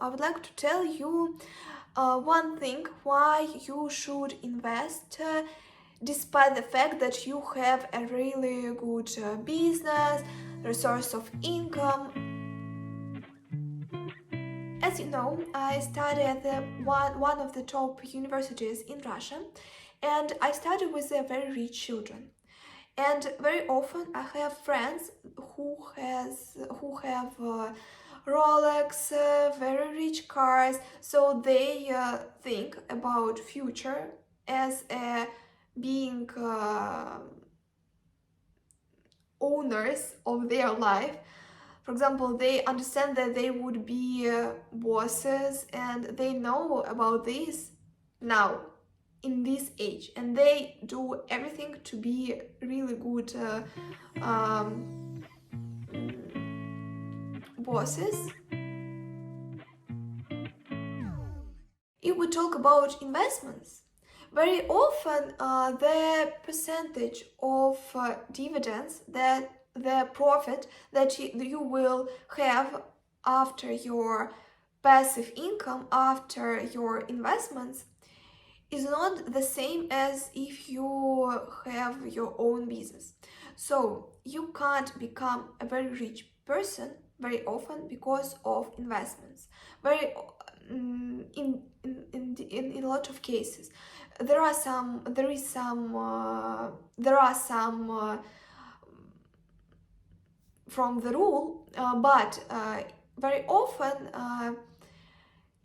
I would like to tell you one thing why you should invest despite the fact that you have a really good business, resource of income. As you know, I study at one of the top universities in Russia, and I study with very rich children. And very often I have friends who have Rolex, very rich cars, so they think about future as being owners of their life. For example, they understand that they would be bosses, and they know about this now in this age, and they do everything to be really good bosses. If we talk about investments, very often the percentage of dividends, that the profit that you will have after your passive income, after your investments, is not the same as if you have your own business. So you can't become a very rich person very often because of investments. Very in a lot of cases, there are some from the rule, but very often.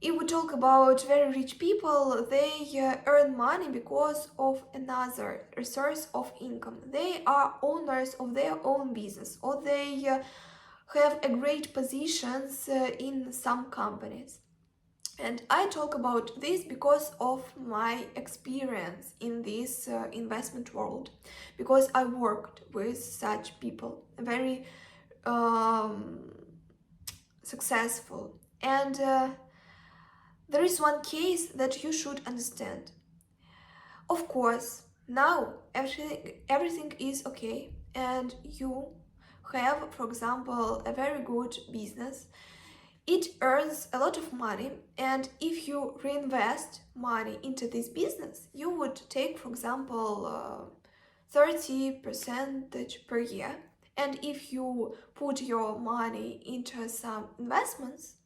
If we talk about very rich people, they earn money because of another resource of income. They are owners of their own business, or they have a great positions in some companies. And I talk about this because of my experience in this investment world, because I worked with such people, very successful. And there is one case that you should understand. Of course, now everything is okay, and you have, for example, a very good business. It earns a lot of money, and if you reinvest money into this business, you would take, for example, 30% per year. And if you put your money into some investments,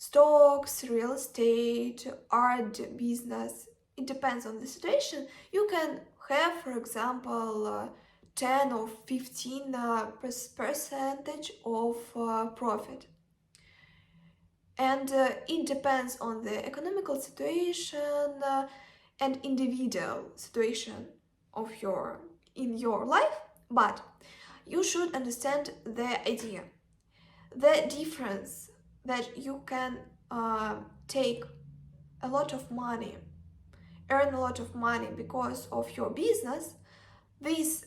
stocks, real estate, art business, it depends on the situation, you can have, for example, 10 or 15 percentage of profit. And it depends on the economical situation and individual situation of in your life, but you should understand the idea, the difference, that you can take a lot of money, earn a lot of money because of your business. This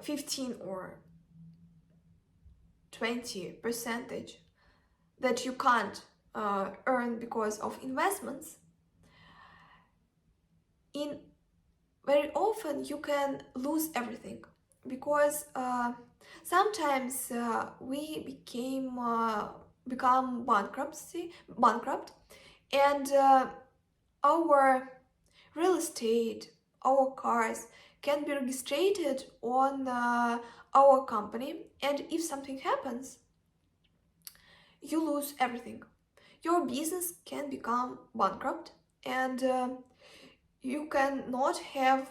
15 or 20 percentage that you can't earn because of investments, in very often you can lose everything, because sometimes we become bankrupt, and our real estate, our cars can be registered on our company, and if something happens, you lose everything. Your business can become bankrupt, and you cannot have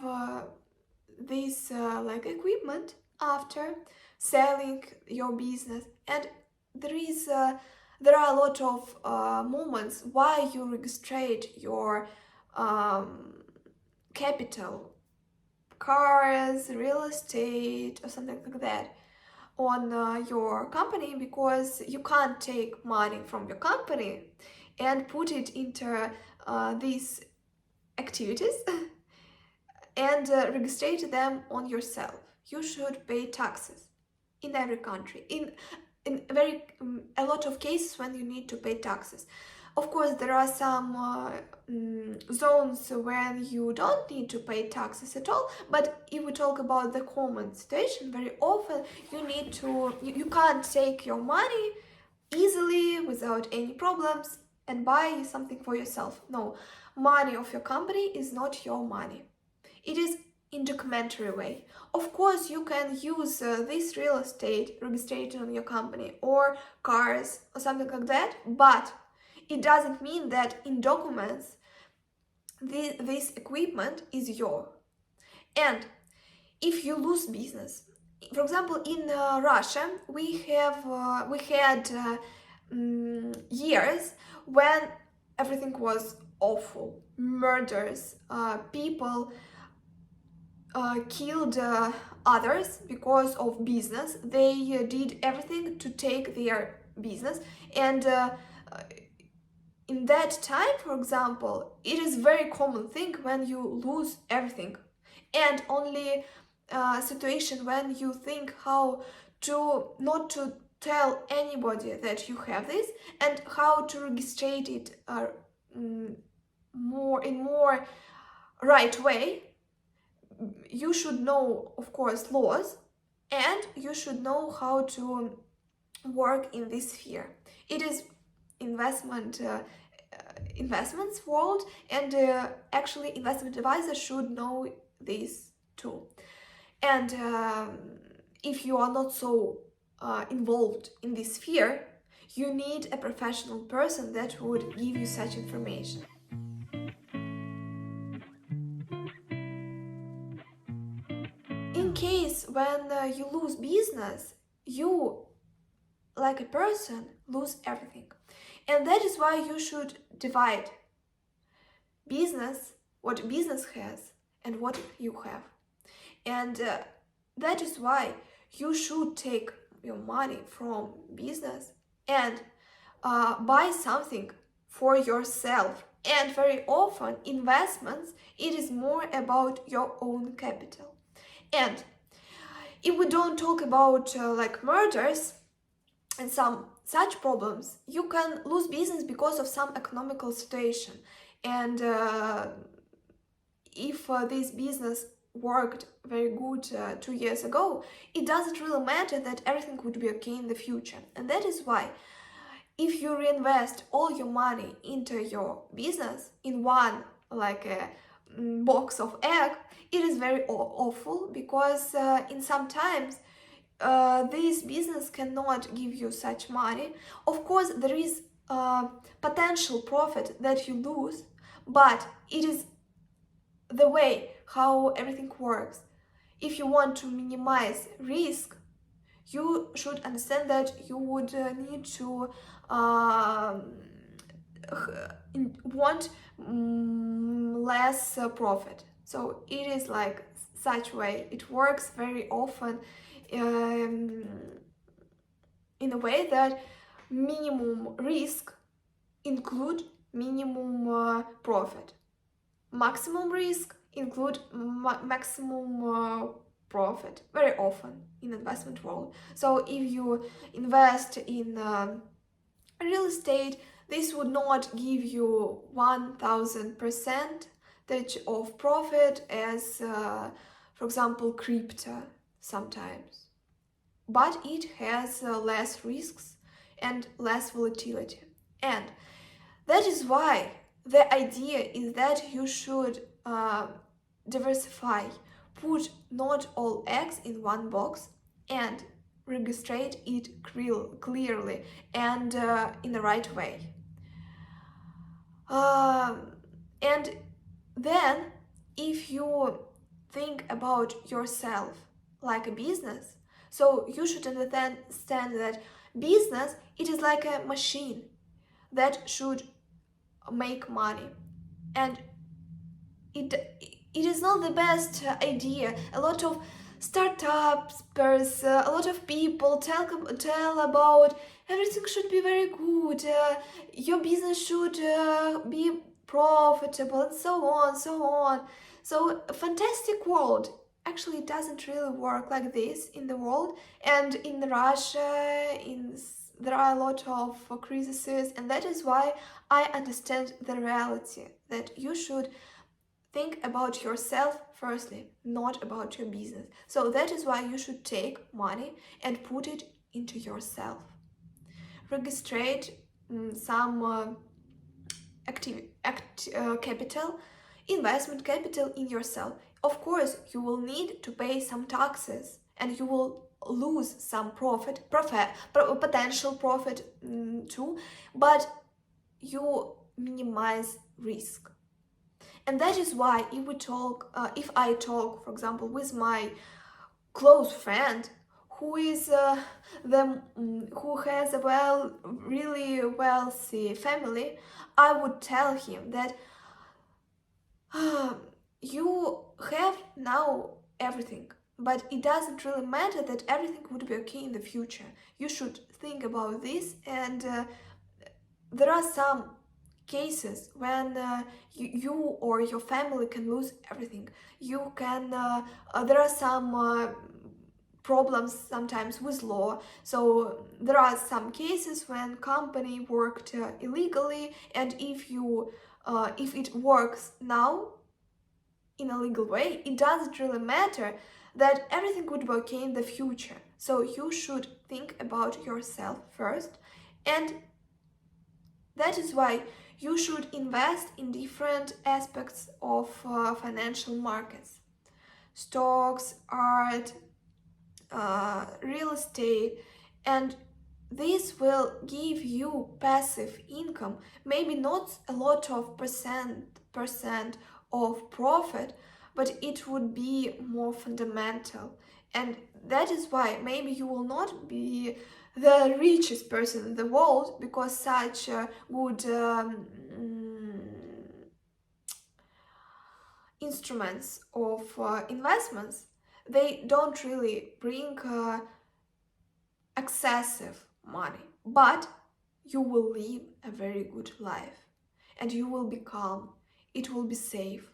this equipment after selling your business. And there are a lot of moments why you register your capital, cars, real estate, or something like that, on your company, because you can't take money from your company and put it into these activities and register them on yourself. You should pay taxes in every country, in a lot of cases when you need to pay taxes. Of course, there are some zones when you don't need to pay taxes at all, but if we talk about the common situation, very often you can't take your money easily without any problems and buy something for yourself. No, money of your company is not your money. It is in documentary way. Of course, you can use this real estate registered on your company or cars or something like that, but it doesn't mean that in documents this equipment is yours. And if you lose business, for example, in Russia, we had years when everything was awful, murders, people killed others because of business. They did everything to take their business, and in that time, for example, it is very common thing when you lose everything, and only situation when you think how to not to tell anybody that you have this and how to register it more right way. You should know, of course, laws, and you should know how to work in this sphere. It is investments world, and actually investment advisors should know this too. And if you are not so involved in this sphere, you need a professional person that would give you such information. In case when you lose business, you, like a person, lose everything. And that is why you should divide business, what business has, and what you have. And that is why you should take your money from business and buy something for yourself. And very often, investments, it is more about your own capital. And if we don't talk about like murders and some such problems, you can lose business because of some economical situation. And if this business worked very good 2 years ago, it doesn't really matter that everything would be okay in the future. And that is why if you reinvest all your money into your business in one, like a box of egg, it is very awful, because in some times this business cannot give you such money. Of course, there is potential profit that you lose, but it is the way how everything works. If you want to minimize risk, you should understand that you would need to want less profit. So it is like such way. It works very often in a way that minimum risk include minimum profit. Maximum risk include maximum profit very often in investment world. So if you invest in real estate, this would not give you 1000% of profit as for example crypto sometimes, but it has less risks and less volatility. And that is why the idea is that you should diversify, put not all eggs in one box, and register it clearly and in the right way. And then, if you think about yourself like a business, so you should understand that business, it is like a machine that should make money, and it is not the best idea. A lot of startups, a lot of people tell about everything should be very good, your business should be profitable, and so on, so on. So a fantastic world. Actually, it doesn't really work like this in the world, and in Russia, there are a lot of crises, and that is why I understand the reality that you should think about yourself firstly, not about your business. So that is why you should take money and put it into yourself. registrate some capital, investment capital in yourself. Of course, you will need to pay some taxes and you will lose some potential profit too, but you minimize risk. And that is why if I talk, for example, with my close friend who is who has a really wealthy family, I would tell him that you have now everything, but it doesn't really matter that everything would be okay in the future. You should think about this, and there are some cases when you or your family can lose everything. You can there are some problems sometimes with law, so there are some cases when company worked illegally, and if it works now in a legal way, it doesn't really matter that everything would be okay in the future. So you should think about yourself first, and that is why you should invest in different aspects of financial markets: stocks, art, real estate, and this will give you passive income, maybe not a lot of percent of profit, but it would be more fundamental. And that is why maybe you will not be the richest person in the world, because such good instruments of investments, they don't really bring excessive money, but you will live a very good life and you will be calm, it will be safe,